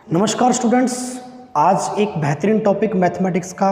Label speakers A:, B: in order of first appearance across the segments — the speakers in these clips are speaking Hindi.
A: नमस्कार स्टूडेंट्स, आज एक बेहतरीन टॉपिक मैथमेटिक्स का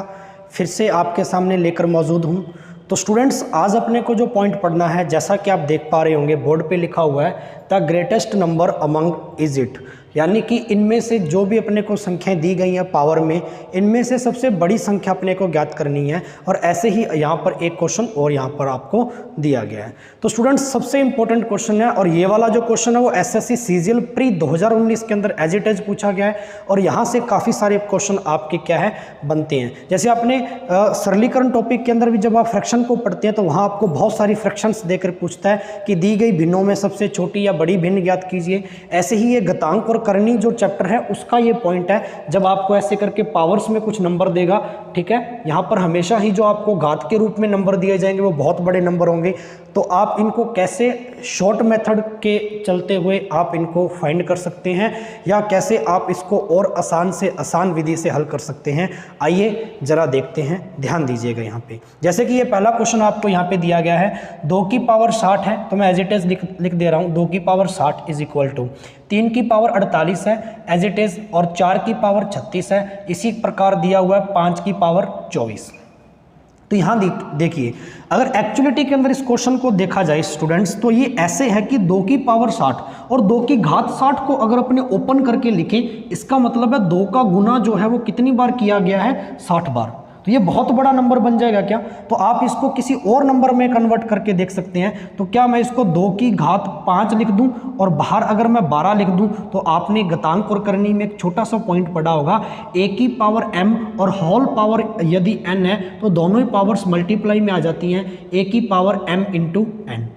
A: फिर से आपके सामने लेकर मौजूद हूँ। तो स्टूडेंट्स, आज अपने को जो पॉइंट पढ़ना है, जैसा कि आप देख पा रहे होंगे बोर्ड पे लिखा हुआ है the greatest number among is it, यानी कि इनमें से जो भी अपने को संख्याएं दी गई हैं पावर में, इनमें से सबसे बड़ी संख्या अपने को ज्ञात करनी है। और ऐसे ही यहाँ पर एक क्वेश्चन और यहाँ पर आपको दिया गया है। तो स्टूडेंट्स, सबसे इंपॉर्टेंट क्वेश्चन है और ये वाला जो क्वेश्चन है वो एसएससी सीजीएल प्री 2019 के अंदर एज इट इज पूछा गया है। और यहाँ से काफ़ी सारे क्वेश्चन आपके क्या है बनते हैं। जैसे आपने सरलीकरण टॉपिक के अंदर भी जब आप फ्रैक्शन को पढ़ते हैं तो वहाँ आपको बहुत सारी फ्रैक्शंस देकर पूछता है कि दी गई भिन्नों में सबसे छोटी या बड़ी भिन्न ज्ञात कीजिए। ऐसे ही ये घातांक और करनी जो चैप्टर है उसका ये पॉइंट है, जब आपको ऐसे करके पावर्स में कुछ नंबर देगा, ठीक है, यहाँ पर हमेशा ही जो आपको घात के रूप में नंबर दिए जाएंगे वो बहुत बड़े नंबर होंगे। तो आप इनको कैसे शॉर्ट मेथड के चलते हुए आप इनको फाइंड कर सकते हैं या कैसे आप इसको और आसान से आसान विधि से हल कर सकते हैं, आइए जरा देखते हैं। ध्यान दीजिएगा यहाँ पे, जैसे कि ये पहला क्वेश्चन आपको यहाँ पे दिया गया है 2 की पावर 60 है, तो मैं एज इट इज लिख दे रहा हूँ 2 की पावर 60 इज इक्वल टू 3 की पावर 48 है एज इट इज, और 4 की पावर 36 है। इसी प्रकार दिया हुआ है 5 की पावर 24। तो यहाँ देखिए, अगर एक्चुअलिटी के अंदर इस क्वेश्चन को देखा जाए स्टूडेंट्स, तो ये ऐसे है कि 2 की पावर 60 और 2 की घात 60 को अगर अपने ओपन करके लिखें, इसका मतलब है 2 का गुना जो है वो कितनी बार किया गया है, 60 बार। तो ये बहुत बड़ा नंबर बन जाएगा क्या? तो आप इसको किसी और नंबर में कन्वर्ट करके देख सकते हैं। तो क्या मैं इसको 2 की घात 5 लिख दूं और बाहर अगर मैं 12 लिख दूं, तो आपने घातांक और करनी में एक छोटा सा पॉइंट पढ़ा होगा, a की पावर m और होल पावर यदि n है तो दोनों ही पावर्स मल्टीप्लाई में आ जाती हैं, a की पावर m इंटू n।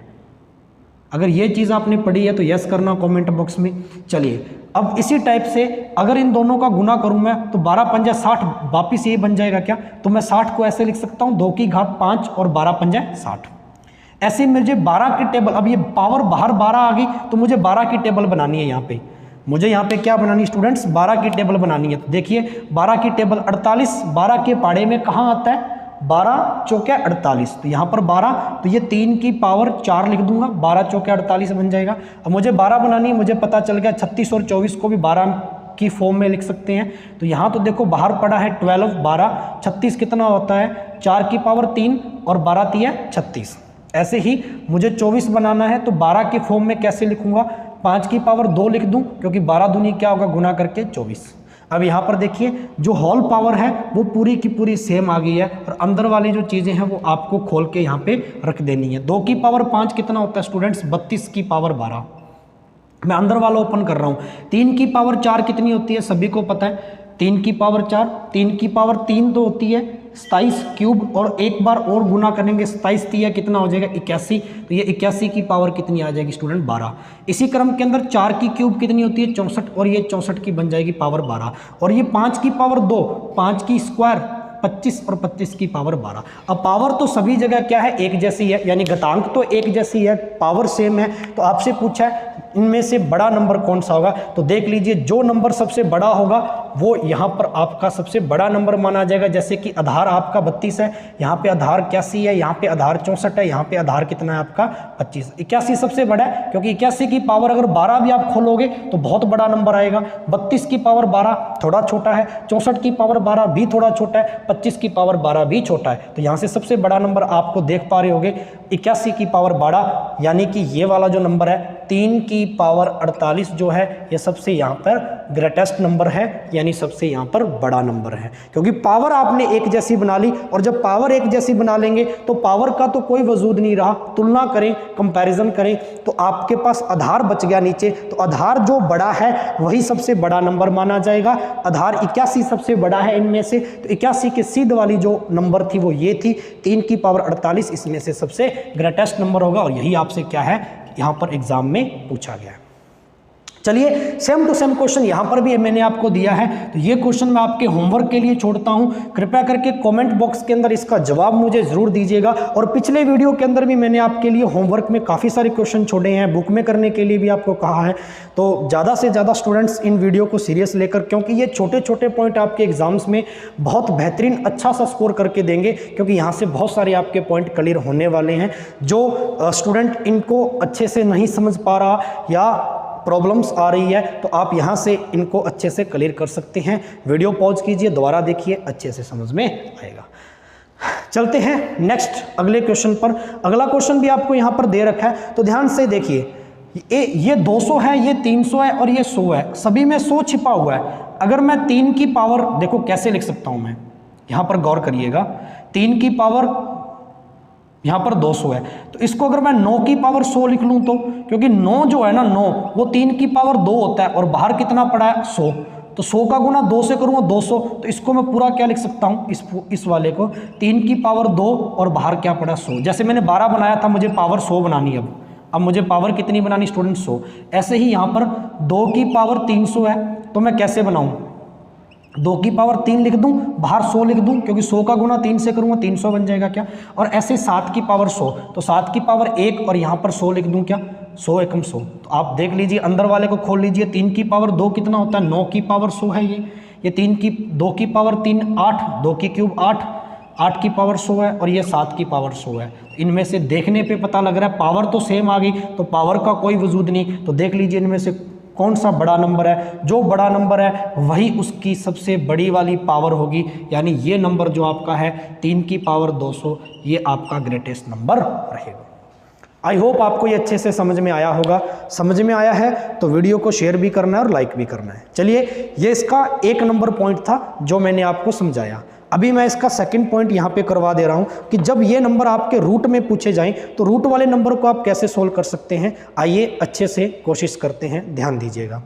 A: अगर ये चीज़ आपने पढ़ी है तो यस करना कमेंट बॉक्स में। चलिए, अब इसी टाइप से अगर इन दोनों का गुना करूं मैं तो 12 पंजा 60 वापिस ये बन जाएगा क्या? तो मैं 60 को ऐसे लिख सकता हूं 2 की घात 5 और 12 पंजा 60। ऐसे मुझे 12 की टेबल, अब ये पावर बाहर 12 आ गई तो मुझे 12 की टेबल बनानी है। यहाँ पे मुझे यहाँ पे क्या बनानी है स्टूडेंट्स? 12 की टेबल बनानी है। तो देखिए 12 की टेबल 48, 12 के पाड़े में कहाँ आता है? 12 चौके 48। तो यहाँ पर 12, तो ये 3 की पावर 4 लिख दूंगा, 12 चौके 48 बन जाएगा। अब मुझे 12 बनानी है, मुझे पता चल गया 36 और 24 को भी 12 की फॉर्म में लिख सकते हैं। तो यहाँ तो देखो बाहर पड़ा है 12, 12, 36 कितना होता है? 4 की पावर 3 और 12 तिया 36। ऐसे ही मुझे 24 बनाना है, तो 12 की फॉर्म में कैसे लिखूंगा? 5 की पावर 2 लिख दूं, क्योंकि 12 दूनी क्या होगा? गुना करके 24। अब यहाँ पर देखिए जो होल पावर है वो पूरी की पूरी सेम आ गई है, और अंदर वाली जो चीज़ें हैं वो आपको खोल के यहाँ पे रख देनी है। 2 की पावर 5 कितना होता है स्टूडेंट्स? 32 की पावर 12। मैं अंदर वाला ओपन कर रहा हूँ। 3 की पावर 4 कितनी होती है? सभी को पता है 3 की पावर 4, 3 की पावर 3 तो होती है 27 क्यूब, और एक बार और गुना करेंगे 27 तिया कितना हो जाएगा? 81। तो ये 81 की पावर कितनी आ जाएगी स्टूडेंट? 12। इसी क्रम के अंदर 4 की क्यूब कितनी होती है? 64, और ये 64 की बन जाएगी पावर 12। और ये 5 की पावर 2, 5 की स्क्वायर 25 और 25 की पावर 12। अब पावर तो सभी जगह क्या है? एक जैसी है, यानी घातांक तो एक जैसी है, पावर सेम है। तो आपसे पूछा है इनमें से बड़ा नंबर कौन सा होगा? तो देख लीजिए, जो नंबर सबसे बड़ा होगा वो यहाँ पर आपका सबसे बड़ा नंबर माना जाएगा। जैसे कि आधार आपका 32 है, यहाँ पे आधार 81 है, यहाँ पे आधार 64 है, यहाँ पे आधार कितना है आपका? 25। 81 सबसे बड़ा है, क्योंकि 81 की पावर अगर 12 भी आप खोलोगे तो बहुत बड़ा नंबर आएगा। 32 की पावर 12 थोड़ा छोटा है, 64 की पावर 12 भी थोड़ा छोटा है, 25 की पावर 12 भी छोटा है। तो यहाँ से सबसे बड़ा नंबर आपको देख पा रहे होगे 81 की पावर 12, यानी कि ये वाला जो नंबर है 3 की पावर 48 जो है ये सबसे यहाँ पर ग्रेटेस्ट नंबर है, यानी सबसे यहाँ पर बड़ा नंबर है। क्योंकि पावर आपने एक जैसी बना ली, और जब पावर एक जैसी बना लेंगे तो पावर का तो कोई वजूद नहीं रहा। तुलना करें, कंपैरिजन करें, तो आपके पास आधार बच गया नीचे। तो आधार जो बड़ा है वही सबसे बड़ा नंबर माना जाएगा। आधार 81 सबसे बड़ा है इनमें से, तो 81 के सीध वाली जो नंबर थी वो ये थी 3 की पावर 48, इसमें से सबसे ग्रेटेस्ट नंबर होगा। और यही आपसे क्या है यहाँ पर एग्जाम में पूछा गया है। चलिए, सेम टू सेम क्वेश्चन यहाँ पर भी मैंने आपको दिया है। तो ये क्वेश्चन मैं आपके होमवर्क के लिए छोड़ता हूँ। कृपया करके कमेंट बॉक्स के अंदर इसका जवाब मुझे ज़रूर दीजिएगा। और पिछले वीडियो के अंदर भी मैंने आपके लिए होमवर्क में काफ़ी सारे क्वेश्चन छोड़े हैं, बुक में करने के लिए भी आपको कहा है। तो ज़्यादा से ज़्यादा स्टूडेंट्स इन वीडियो को सीरियस लेकर, क्योंकि ये छोटे छोटे पॉइंट आपके एग्जाम्स में बहुत बेहतरीन अच्छा सा स्कोर करके देंगे, क्योंकि यहाँ से बहुत सारे आपके पॉइंट क्लियर होने वाले हैं। जो स्टूडेंट इनको अच्छे से नहीं समझ पा रहा या प्रॉब्लम्स आ रही है तो आप यहाँ से इनको अच्छे से क्लियर कर सकते हैं। वीडियो पॉज कीजिए, दोबारा देखिए, अच्छे से समझ में आएगा। चलते हैं नेक्स्ट अगले क्वेश्चन पर। अगला क्वेश्चन भी आपको यहाँ पर दे रखा है, तो ध्यान से देखिए। ये 200 है, ये 300 है और ये 100 है, सभी में 100 छिपा हुआ है। अगर मैं 3 की पावर, देखो कैसे लिख सकता हूँ मैं, यहाँ पर गौर करिएगा, 3 की पावर यहाँ पर 200 है, तो इसको अगर मैं 9 की पावर 100 लिख लूँ तो, क्योंकि 9 जो है ना 9 वो 3 की पावर 2 होता है और बाहर कितना पड़ा है 100, तो 100 का गुना 2 से करूँगा 200, तो इसको मैं पूरा क्या लिख सकता हूँ, इस वाले को 3 की पावर 2 और बाहर क्या पड़ा 100। जैसे मैंने 12 बनाया था, मुझे पावर 100 बनानी है, अब मुझे पावर कितनी बनानी स्टूडेंट 100। ऐसे ही यहाँ पर 2 की पावर 300 है, तो मैं कैसे बनाऊँ, 2 की पावर 3 लिख दूं, बाहर 100 लिख दूं, क्योंकि 100 का गुना 3 से करूंगा 300 बन जाएगा क्या। और ऐसे 7 की पावर 100, तो 7 की पावर 1 और यहाँ पर 100 लिख दूं क्या, 100 एकम 100। तो आप देख लीजिए, अंदर वाले को खोल लीजिए, 3 की पावर 2 कितना होता है, 9 की पावर 100 है ये 2 की पावर 3 8, 2 की क्यूब 8, 8 की पावर 100 है और ये 7 की पावर 100 है। इनमें से देखने पे पता लग रहा है पावर तो सेम आ गई, तो पावर का कोई वजूद नहीं। तो देख लीजिए इनमें से कौन सा बड़ा नंबर है, जो बड़ा नंबर है वही उसकी सबसे बड़ी वाली पावर होगी, यानी ये नंबर जो आपका है 3 की पावर 200, ये आपका ग्रेटेस्ट नंबर रहेगा। आई होप आपको ये अच्छे से समझ में आया होगा। समझ में आया है तो वीडियो को शेयर भी करना है और लाइक भी करना है। चलिए, ये इसका 1 नंबर पॉइंट था जो मैंने आपको समझाया। अभी मैं इसका सेकंड पॉइंट यहाँ पे करवा दे रहा हूँ कि जब ये नंबर आपके रूट में पूछे जाएं तो रूट वाले नंबर को आप कैसे सोल्व कर सकते हैं। आइए अच्छे से कोशिश करते हैं, ध्यान दीजिएगा।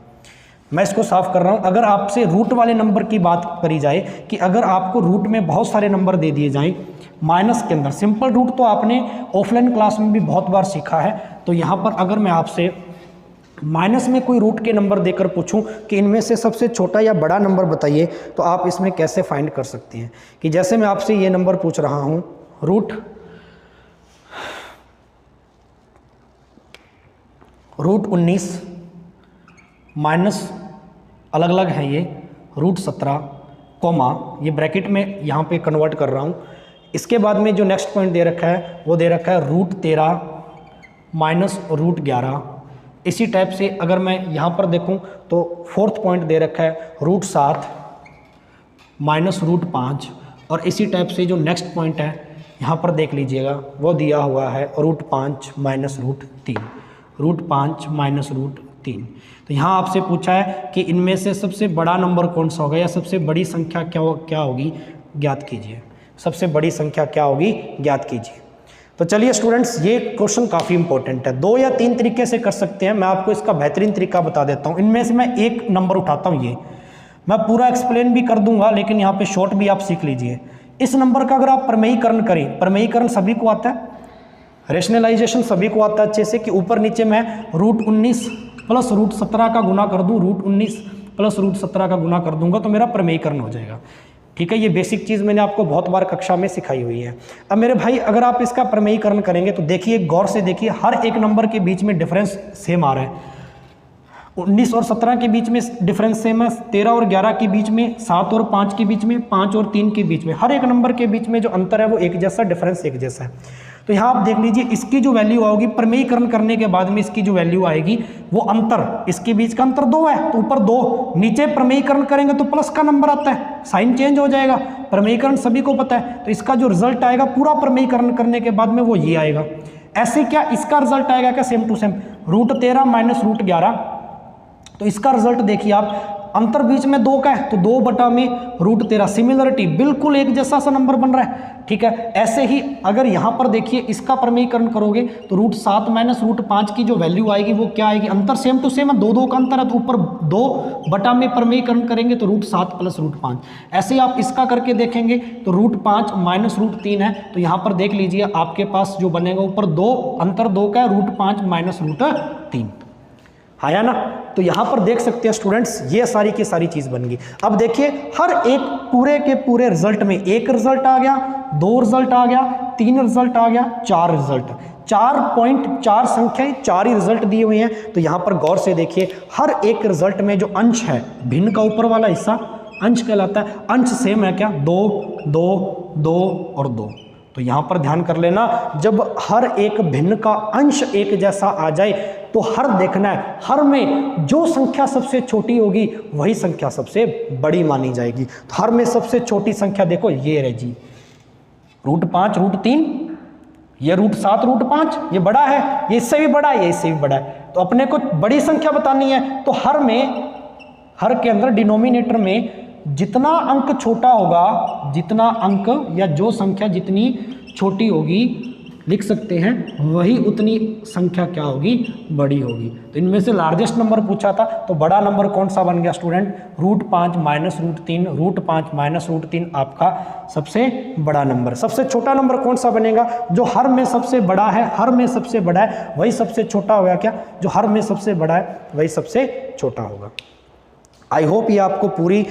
A: मैं इसको साफ कर रहा हूँ। अगर आपसे रूट वाले नंबर की बात करी जाए कि अगर आपको रूट में बहुत सारे नंबर दे दिए जाएं माइनस के अंदर, सिंपल रूट तो आपने ऑफलाइन क्लास में भी बहुत बार सीखा है, तो यहाँ पर अगर मैं आपसे माइनस में कोई रूट के नंबर देकर पूछूं कि इनमें से सबसे छोटा या बड़ा नंबर बताइए, तो आप इसमें कैसे फाइंड कर सकते हैं। कि जैसे मैं आपसे ये नंबर पूछ रहा हूं, रूट 19 माइनस अलग अलग है ये रूट 17 कॉमा, ये ब्रैकेट में यहाँ पे कन्वर्ट कर रहा हूँ। इसके बाद में जो नेक्स्ट पॉइंट दे रखा है वो दे रखा है रूट 13 माइनस रूट 11। इसी टाइप से अगर मैं यहाँ पर देखूँ तो फोर्थ पॉइंट दे रखा है रूट 7 माइनस रूट 5, और इसी टाइप से जो नेक्स्ट पॉइंट है यहाँ पर देख लीजिएगा वो दिया हुआ है root 5 minus root 3, root 5 minus root 3। तो यहाँ आपसे पूछा है कि इनमें से सबसे बड़ा नंबर कौन सा होगा या सबसे बड़ी संख्या क्या होगी, ज्ञात कीजिए। सबसे बड़ी संख्या क्या होगी, ज्ञात कीजिए। तो चलिए स्टूडेंट्स, ये क्वेश्चन काफ़ी इंपॉर्टेंट है। 2 या 3 तरीके से कर सकते हैं, मैं आपको इसका बेहतरीन तरीका बता देता हूँ। इनमें से मैं एक नंबर उठाता हूँ, ये मैं पूरा एक्सप्लेन भी कर दूंगा, लेकिन यहाँ पे शॉर्ट भी आप सीख लीजिए। इस नंबर का अगर आप प्रमेयीकरण करें, प्रमेयीकरण सभी को आता है, रेशनलाइजेशन सभी को आता है अच्छे से, कि ऊपर नीचे मैं रूट 19 प्लस रूट 17 का गुना कर दूँ, रूट 19 प्लस रूट 17 का गुना कर दूंगा तो मेरा प्रमेयीकरण हो जाएगा। ठीक है, ये बेसिक चीज़ मैंने आपको बहुत बार कक्षा में सिखाई हुई है। अब मेरे भाई अगर आप इसका प्रमेयीकरण करेंगे तो देखिए, गौर से देखिए, हर एक नंबर के बीच में डिफरेंस सेम आ रहा है। 19 और 17 के बीच में डिफरेंस सेम है, 13 और 11 के बीच में, 7 और 5 के बीच में, 5 और 3 के बीच में, हर एक नंबर के बीच में जो अंतर है वो एक जैसा, डिफरेंस एक जैसा है। तो यहाँ आप देख लीजिए, इसकी जो वैल्यू आओगी प्रमेयीकरण करने के बाद में, इसकी जो वैल्यू आएगी वो अंतर, इसके बीच का अंतर 2 है तो ऊपर 2, नीचे प्रमेयीकरण करेंगे तो प्लस का नंबर आता है, साइन चेंज हो जाएगा। प्रमेयीकरण सभी को पता है, तो इसका जो रिजल्ट आएगा पूरा प्रमेयीकरण करने के बाद में वो ये आएगा। ऐसे क्या इसका रिजल्ट आएगा क्या, same to same, root 13 minus root 11। तो इसका रिजल्ट देखिए आप, अंतर बीच में 2 का है तो 2 बटा में रूट 13, सिमिलरिटी, बिल्कुल एक जैसा सा नंबर बन रहा है। ठीक है, ऐसे ही अगर यहाँ पर देखिए इसका प्रमेयीकरण करोगे तो रूट 7 माइनस रूट 5 की जो वैल्यू आएगी वो क्या आएगी, अंतर सेम टू सेम है, 2 का अंतर है, तो ऊपर 2 बटा में प्रमेयीकरण करेंगे तो रूट 7 प्लस रूट 5। ऐसे ही आप इसका करके देखेंगे तो रूट 5 माइनस रूट 3 है, तो यहाँ पर देख लीजिए आपके पास जो बनेगा ऊपर 2, अंतर 2 का है, रूट 5 माइनस रूट 3, आया ना। तो यहाँ पर देख सकते हैं स्टूडेंट्स, ये सारी की सारी चीज़ बन गई। अब देखिए हर एक पूरे के पूरे रिजल्ट में 1 रिजल्ट आ गया, 2 रिजल्ट आ गया, 3 रिजल्ट आ गया, 4 रिजल्ट, 4 संख्याएं 4 ही रिजल्ट दिए हुए हैं। तो यहाँ पर गौर से देखिए, हर एक रिजल्ट में जो अंश है, भिन्न का ऊपर वाला हिस्सा अंश कहलाता है। अंश सेम है क्या, 2 2 2 और 2, तो यहाँ पर ध्यान कर लेना, जब हर एक भिन्न का अंश एक जैसा आ जाए तो हर देखना है, हर में जो संख्या सबसे छोटी होगी वही संख्या सबसे बड़ी मानी जाएगी। तो हर में सबसे छोटी संख्या देखो ये रही जी, √5 √3, ये √7 √5, ये बड़ा है, ये इससे भी बड़ा है, ये इससे भी बड़ा है। तो अपने को बड़ी संख्या बतानी है तो हर में, हर के अंदर डिनोमिनेटर में जितना अंक छोटा होगा, जितना अंक या जो संख्या जितनी छोटी होगी लिख सकते हैं, वही उतनी संख्या क्या होगी, बड़ी होगी। तो इनमें से लार्जेस्ट नंबर पूछा था, तो बड़ा नंबर कौन सा बन गया स्टूडेंट, √5 -√3, √5 -√3 आपका सबसे बड़ा नंबर। सबसे छोटा नंबर कौन सा बनेगा, जो हर में सबसे बड़ा है, हर में सबसे बड़ा है वही सबसे छोटा होगा क्या, जो हर में सबसे बड़ा है वही सबसे छोटा होगा। आई होप ये आपको पूरी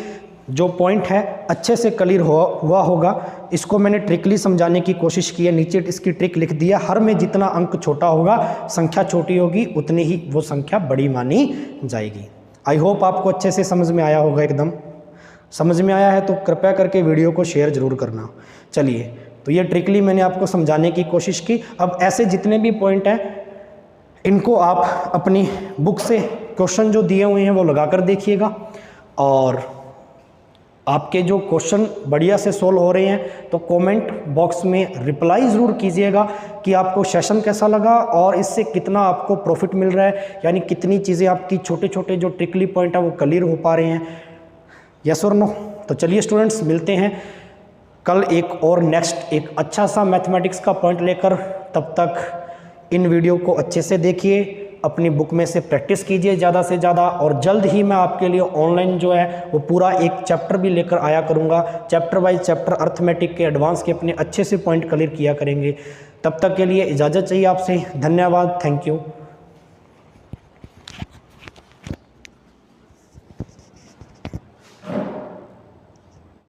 A: जो पॉइंट है अच्छे से क्लियर हुआ होगा। इसको मैंने ट्रिकली समझाने की कोशिश की है, नीचे इसकी ट्रिक लिख दिया, हर में जितना अंक छोटा होगा, संख्या छोटी होगी, उतनी ही वो संख्या बड़ी मानी जाएगी। आई होप आपको अच्छे से समझ में आया होगा। एकदम समझ में आया है तो कृपया करके वीडियो को शेयर जरूर करना। चलिए, तो ये ट्रिकली मैंने आपको समझाने की कोशिश की। अब ऐसे जितने भी पॉइंट हैं इनको आप अपनी बुक से क्वेश्चन जो दिए हुए हैं वो लगा कर देखिएगा, और आपके जो क्वेश्चन बढ़िया से सोल्व हो रहे हैं तो कमेंट बॉक्स में रिप्लाई ज़रूर कीजिएगा कि आपको सेशन कैसा लगा और इससे कितना आपको प्रॉफिट मिल रहा है, यानी कितनी चीज़ें आपकी छोटे छोटे जो ट्रिकली पॉइंट है वो क्लियर हो पा रहे हैं, यस और नो। तो चलिए स्टूडेंट्स, मिलते हैं कल एक और नेक्स्ट एक अच्छा सा मैथमेटिक्स का पॉइंट लेकर। तब तक इन वीडियो को अच्छे से देखिए, अपनी बुक में से प्रैक्टिस कीजिए ज़्यादा से ज़्यादा, और जल्द ही मैं आपके लिए ऑनलाइन जो है वो पूरा एक चैप्टर भी लेकर आया करूँगा। चैप्टर वाइज चैप्टर अर्थमेटिक के एडवांस के अपने अच्छे से पॉइंट क्लियर किया करेंगे। तब तक के लिए इजाज़त चाहिए आपसे। धन्यवाद, थैंक यू।